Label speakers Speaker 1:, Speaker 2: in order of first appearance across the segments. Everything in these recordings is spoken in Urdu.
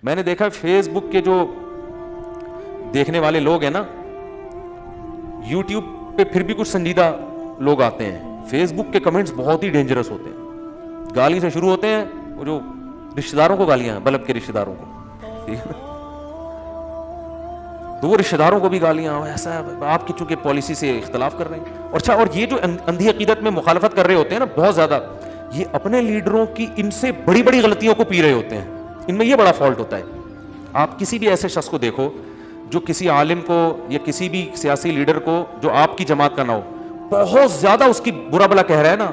Speaker 1: میں نے دیکھا فیس بک کے جو دیکھنے والے لوگ ہیں نا, یوٹیوب پہ پھر بھی کچھ سنجیدہ لوگ آتے ہیں, فیس بک کے کمنٹس بہت ہی ڈینجرس ہوتے ہیں, گالی سے شروع ہوتے ہیں, وہ جو رشتہ داروں کو گالیاں, بلب کے رشتہ داروں کو, تو وہ رشتہ داروں کو بھی گالیاں, ایسا آپ کی چونکہ پالیسی سے اختلاف کر رہے ہیں. اور اچھا, اور یہ جو اندھی عقیدت میں مخالفت کر رہے ہوتے ہیں نا بہت زیادہ, یہ اپنے لیڈروں کی ان سے بڑی بڑی غلطیوں کو پی رہے ہوتے ہیں, ان میں یہ بڑا فالٹ ہوتا ہے. آپ کسی بھی ایسے شخص کو دیکھو جو کسی عالم کو یا کسی بھی سیاسی لیڈر کو جو آپ کی جماعت کا نہ ہو, بہت زیادہ اس کی برا بلا کہہ رہا ہے نا,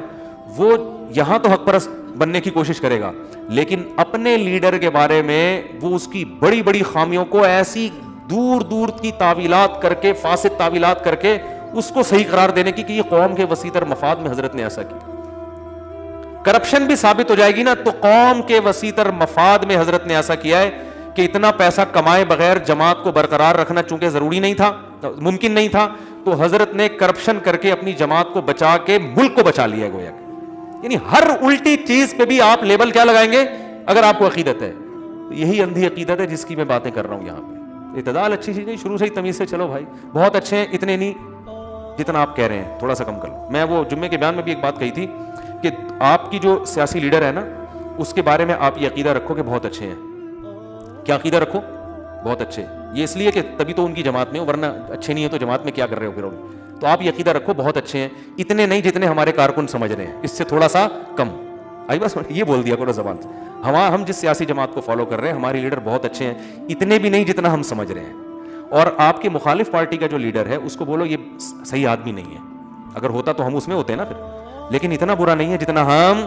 Speaker 1: وہ یہاں تو حق پرست بننے کی کوشش کرے گا, لیکن اپنے لیڈر کے بارے میں وہ اس کی بڑی بڑی خامیوں کو ایسی دور دور کی تعویلات کر کے, فاسد تعویلات کر کے اس کو صحیح قرار دینے کی کہ یہ قوم کے وسیع تر مفاد میں حضرت نے ایسا کی. کرپشن بھی ثابت ہو جائے گی نا تو قوم کے وسیع تر مفاد میں حضرت نے ایسا کیا ہے کہ اتنا پیسہ کمائے بغیر جماعت کو برقرار رکھنا چونکہ ضروری نہیں تھا, ممکن نہیں تھا, تو حضرت نے کرپشن کر کے اپنی جماعت کو بچا کے ملک کو بچا لیا گویا. یعنی ہر الٹی چیز پہ بھی آپ لیبل کیا لگائیں گے اگر آپ کو عقیدت ہے, یہی اندھی عقیدت ہے جس کی میں باتیں کر رہا ہوں یہاں پہ. اعتدال اچھی چیز نہیں, شروع سے ہی تمیز سے چلو بھائی, بہت اچھے ہیں, اتنے نہیں جتنا آپ کہہ رہے ہیں, تھوڑا سا کم کر لو. میں وہ جمعے کے بیان میں بھی ایک بات کہی تھی کہ آپ کی جو سیاسی لیڈر ہے نا اس کے بارے میں آپ یہ عقیدہ رکھو کہ بہت اچھے ہیں. کیا عقیدہ رکھو؟ بہت اچھے. یہ اس لیے کہ تبھی تو ان کی جماعت میں ہو, ورنہ اچھے نہیں ہے تو جماعت میں کیا کر رہے ہو پھر. تو آپ یہ عقیدہ رکھو بہت اچھے ہیں, اتنے نہیں جتنے ہمارے کارکن سمجھ رہے ہیں, اس سے تھوڑا سا کم. آئی بس یہ بول دیا کرو زبان سے, ہم جس سیاسی جماعت کو فالو کر رہے ہیں ہمارے لیڈر بہت اچھے ہیں, اتنے بھی نہیں جتنا ہم سمجھ رہے ہیں. اور آپ کے مخالف پارٹی کا جو لیڈر ہے اس کو بولو یہ صحیح آدمی نہیں ہے, اگر ہوتا تو ہم اس میں ہوتے ہیں نا پھر, لیکن اتنا برا نہیں ہے جتنا ہم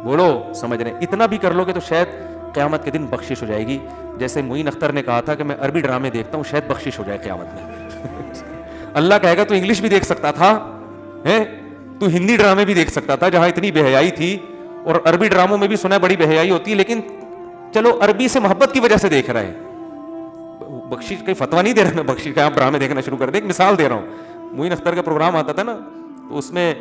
Speaker 1: بولو سمجھ رہے ہیں. اتنا بھی کر لو گے تو شاید قیامت کے دن بخشش ہو جائے گی. جیسے معین اختر نے کہا تھا کہ میں عربی ڈرامے دیکھتا ہوں, شاید بخشش ہو جائے قیامت میں. اللہ کہے گا تو انگلش بھی دیکھ سکتا تھا, تو ہندی ڈرامے بھی دیکھ سکتا تھا جہاں اتنی بے حیائی تھی, اور عربی ڈراموں میں بھی سنا بڑی بے حیائی ہوتی ہے, لیکن چلو عربی سے محبت کی وجہ سے دیکھ رہا ہے. بخشش کا فتویٰ نہیں دے رہا میں, بخشش کا آپ ڈرامے دیکھنا شروع کر دیں. ایک مثال دے رہا ہوں, معین اختر کا پروگرام آتا تھا نا, تو اس میں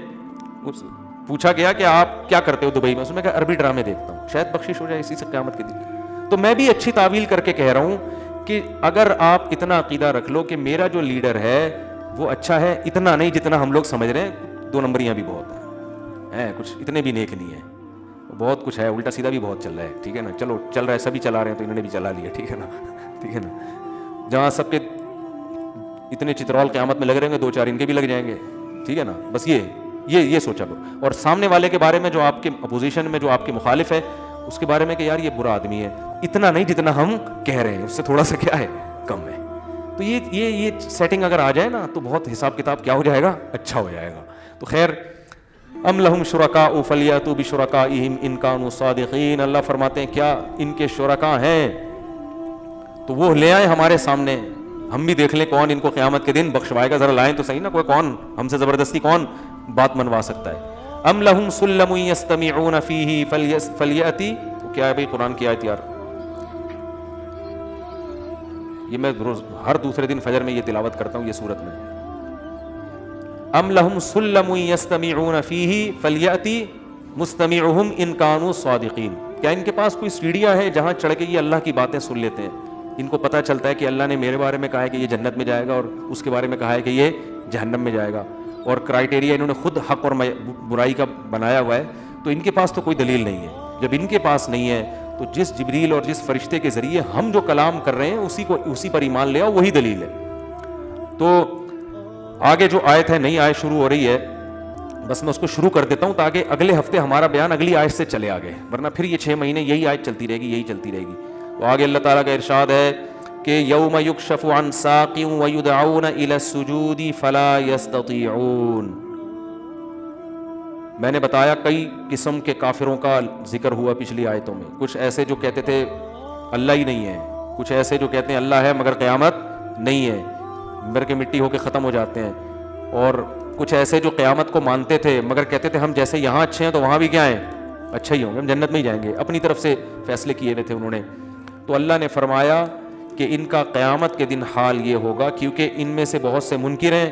Speaker 1: پوچھا گیا کہ آپ کیا کرتے ہو دبئی میں, اس میں کہا عربی ڈرامے دیکھتا ہوں, شاید بخشش ہو جائے اسی سے قیامت کے دن. تو میں بھی اچھی تعویل کر کے کہہ رہا ہوں کہ اگر آپ اتنا عقیدہ رکھ لو کہ میرا جو لیڈر ہے وہ اچھا ہے, اتنا نہیں جتنا ہم لوگ سمجھ رہے ہیں, 2 نمبریاں بھی بہت ہیں, کچھ اتنے بھی نیک نہیں ہیں, بہت کچھ ہے, الٹا سیدھا بھی بہت چل رہا ہے, ٹھیک ہے نا, چلو چل رہا ہے, سبھی چلا رہے ہیں تو انہوں نے بھی چلا لیا, ٹھیک ہے نا, ٹھیک ہے نا. جہاں سب کے اتنے چترول قیامت میں لگ رہے ہیں 2-4 ان کے بھی لگ جائیں گے, ٹھیک ہے نا. بس یہ سوچا کرو. اور سامنے والے کے بارے میں جو آپ کے اپوزیشن میں جو آپ کے مخالف ہے اس کے بارے میں کہ یار یہ برا آدمی ہے, اتنا نہیں جتنا ہم کہہ رہے ہیں, اس سے تھوڑا سا کیا ہے کم ہے. تو یہ سیٹنگ اگر آ جائے نا تو بہت حساب کتاب کیا ہو جائے گا, اچھا ہو جائے گا. تو خیر, ام لہم شرکاء فلیاتوا بشرکائہم ان کانوا صادقین. اللہ فرماتے ہیں کیا ان کے شرکاء ہیں تو وہ لے آئیں ہمارے سامنے, ہم بھی دیکھ لیں کون ان کو قیامت کے دن بخشوائے گا. ذرا لائیں تو صحیح نا, کوئی کون ہم سے زبردستی کون بات منوا سکتا ہے. ام لہم سلم یستمعون فیہ فلیأتی. کیا ہے بھائی قرآن کی آیت یار, یہ میں ہر دوسرے دن فجر میں یہ تلاوت کرتا ہوں یہ سورت میں. ام لہم سلم یستمعون فیہ فلیأتی مستمعہم ان کانوا صادقین. کیا ان کے پاس کوئی سیڑھیاں ہیں جہاں چڑھ کے یہ اللہ کی باتیں سن لیتے ہیں, ان کو پتہ چلتا ہے کہ اللہ نے میرے بارے میں کہا ہے کہ یہ جنت میں جائے گا اور اس کے بارے میں کہا ہے کہ یہ جہنم میں جائے گا, اور کرائٹیریا انہوں نے خود حق اور برائی کا بنایا ہوا ہے. تو ان کے پاس تو کوئی دلیل نہیں ہے. جب ان کے پاس نہیں ہے تو جس جبریل اور جس فرشتے کے ذریعے ہم جو کلام کر رہے ہیں اسی پر ایمان لے آؤ, وہی دلیل ہے. تو آگے جو آیت ہے, نئی آیت شروع ہو رہی ہے, بس میں اس کو شروع کر دیتا ہوں تاکہ اگلے ہفتے ہمارا بیان اگلی آیت سے چلے آگے, ورنہ پھر یہ 6 مہینے یہی آیت چلتی رہے گی, یہی چلتی رہے گی. تو آگے اللہ تعالیٰ کا ارشاد ہے کہ یوم یکشف عن ساق ویدعون الی السجود فلا یستطیعون. میں نے بتایا کئی قسم کے کافروں کا ذکر ہوا پچھلی آیتوں میں. کچھ ایسے جو کہتے تھے اللہ ہی نہیں ہے, کچھ ایسے جو کہتے ہیں اللہ ہے مگر قیامت نہیں ہے, مر کے مٹی ہو کے ختم ہو جاتے ہیں, اور کچھ ایسے جو قیامت کو مانتے تھے مگر کہتے تھے ہم جیسے یہاں اچھے ہیں تو وہاں بھی کیا ہیں, اچھا ہی ہوں گے, ہم جنت میں ہی جائیں گے. اپنی طرف سے فیصلے کیے ہوئے تھے انہوں نے. تو اللہ نے فرمایا کہ ان کا قیامت کے دن حال یہ ہوگا, کیونکہ ان میں سے بہت سے منکر ہیں,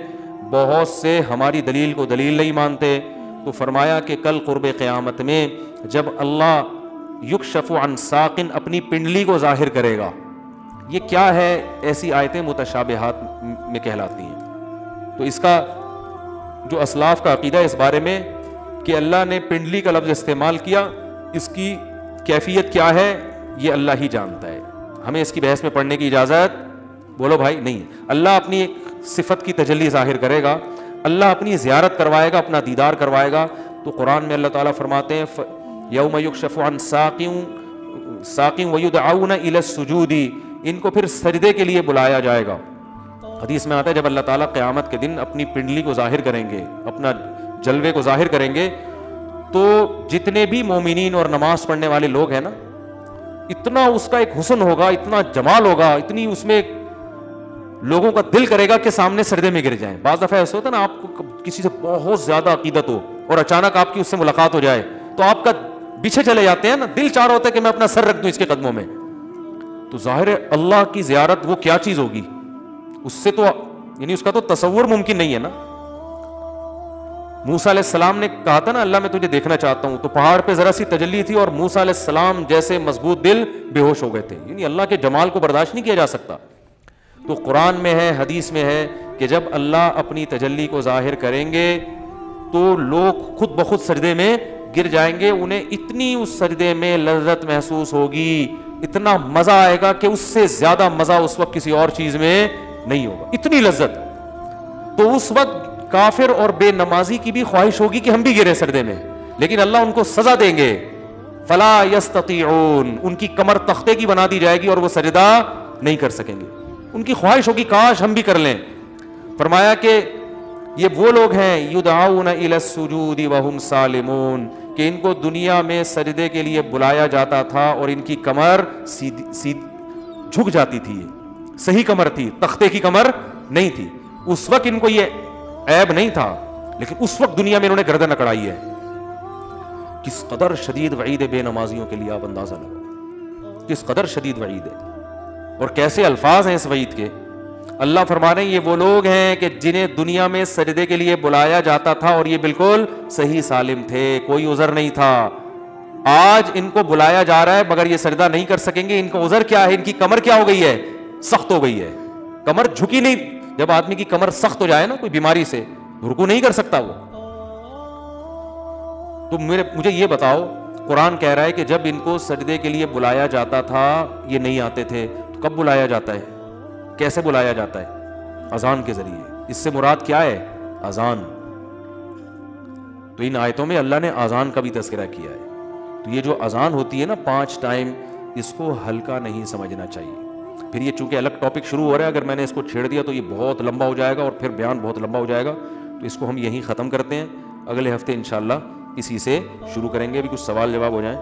Speaker 1: بہت سے ہماری دلیل کو دلیل نہیں مانتے. تو فرمایا کہ کل قرب قیامت میں جب اللہ یکشف عن ساق، اپنی پنڈلی کو ظاہر کرے گا. یہ کیا ہے؟ ایسی آیتیں متشابہات میں کہلاتی ہیں. تو اس کا جو اسلاف کا عقیدہ اس بارے میں کہ اللہ نے پنڈلی کا لفظ استعمال کیا، اس کی کیفیت کیا ہے یہ اللہ ہی جانتا ہے. ہمیں اس کی بحث میں پڑھنے کی اجازت بولو بھائی نہیں. اللہ اپنی ایک صفت کی تجلی ظاہر کرے گا، اللہ اپنی زیارت کروائے گا، اپنا دیدار کروائے گا. تو قرآن میں اللہ تعالیٰ فرماتے ہیں یوم یکشف عن ساق ویدعون الی السجود، ان کو پھر سجدے کے لیے بلایا جائے گا. حدیث میں آتا ہے جب اللہ تعالیٰ قیامت کے دن اپنی پنڈلی کو ظاہر کریں گے، اپنا جلوے کو ظاہر کریں گے، تو جتنے بھی مومنین اور نماز پڑھنے والے لوگ ہیں نا، اتنا اس کا ایک حسن ہوگا، اتنا جمال ہوگا، اتنی اس میں لوگوں کا دل کرے گا کہ سامنے سجدے میں گر جائیں. بعض دفعہ ایسا ہوتا ہے نا، آپ کو کسی سے بہت زیادہ عقیدت ہو اور اچانک آپ کی اس سے ملاقات ہو جائے تو آپ کا پیچھے چلے جاتے ہیں نا، دل چاہ رہا ہوتا ہے کہ میں اپنا سر رکھ دوں اس کے قدموں میں. تو ظاہر ہے اللہ کی زیارت وہ کیا چیز ہوگی، اس سے تو یعنی اس کا تو تصور ممکن نہیں ہے نا. موسیٰ علیہ السلام نے کہا تھا نا اللہ میں تجھے دیکھنا چاہتا ہوں، تو پہاڑ پہ ذرا سی تجلی تھی اور موسیٰ علیہ السلام جیسے مضبوط دل بے ہوش ہو گئے تھے. یعنی اللہ کے جمال کو برداشت نہیں کیا جا سکتا. تو قرآن میں ہے، حدیث میں ہے کہ جب اللہ اپنی تجلی کو ظاہر کریں گے تو لوگ خود بخود سجدے میں گر جائیں گے. انہیں اتنی اس سجدے میں لذت محسوس ہوگی، اتنا مزہ آئے گا کہ اس سے زیادہ مزہ اس وقت کسی اور چیز میں نہیں ہوگا، اتنی لذت. تو اس وقت کافر اور بے نمازی کی بھی خواہش ہوگی کہ ہم بھی گرے سجدے میں، لیکن اللہ ان کو سزا دیں گے. فلا یستطیعون، ان کی کمر تختے کی بنا دی جائے گی اور وہ سجدہ نہیں کر سکیں گے. ان کی خواہش ہوگی کاش ہم بھی کر لیں. فرمایا کہ یہ وہ لوگ ہیں یدعون الی السجود وہم سالمون، کہ ان کو دنیا میں سجدے کے لیے بلایا جاتا تھا اور ان کی کمر جھک جاتی تھی، صحیح کمر تھی، تختے کی کمر نہیں تھی. اس وقت ان کو یہ عیب نہیں تھا، لیکن اس وقت دنیا میں انہوں نے گردن اکڑائی ہے. کس قدر شدید وعید ہے بے نمازیوں کے لیے، آپ اندازہ لگاؤ کس قدر شدید وعید ہے اور کیسے الفاظ ہیں اس وعید کے. اللہ فرما رہے ہیں یہ وہ لوگ ہیں کہ جنہیں دنیا میں سجدے کے لیے بلایا جاتا تھا اور یہ بالکل صحیح سالم تھے، کوئی عذر نہیں تھا. آج ان کو بلایا جا رہا ہے مگر یہ سجدہ نہیں کر سکیں گے. ان کا عذر کیا ہے؟ ان کی کمر کیا ہو گئی ہے؟ سخت ہو گئی ہے. کمر جھکی نہیں. جب آدمی کی کمر سخت ہو جائے نا کوئی بیماری سے، رکوع نہیں کر سکتا وہ. تو مجھے یہ بتاؤ، قرآن کہہ رہا ہے کہ جب ان کو سجدے کے لیے بلایا جاتا تھا یہ نہیں آتے تھے، تو کب بلایا جاتا ہے؟ کیسے بلایا جاتا ہے؟ اذان کے ذریعے. اس سے مراد کیا ہے؟ اذان. تو ان آیتوں میں اللہ نے اذان کا بھی تذکرہ کیا ہے. تو یہ جو اذان ہوتی ہے نا 5 ٹائم، اس کو ہلکا نہیں سمجھنا چاہیے. پھر یہ چونکہ الگ ٹاپک شروع ہو رہا ہے، اگر میں نے اس کو چھیڑ دیا تو یہ بہت لمبا ہو جائے گا اور پھر بیان بہت لمبا ہو جائے گا. تو اس کو ہم یہیں ختم کرتے ہیں. اگلے ہفتے انشاءاللہ اسی سے شروع کریں گے. ابھی کچھ سوال جواب ہو جائیں.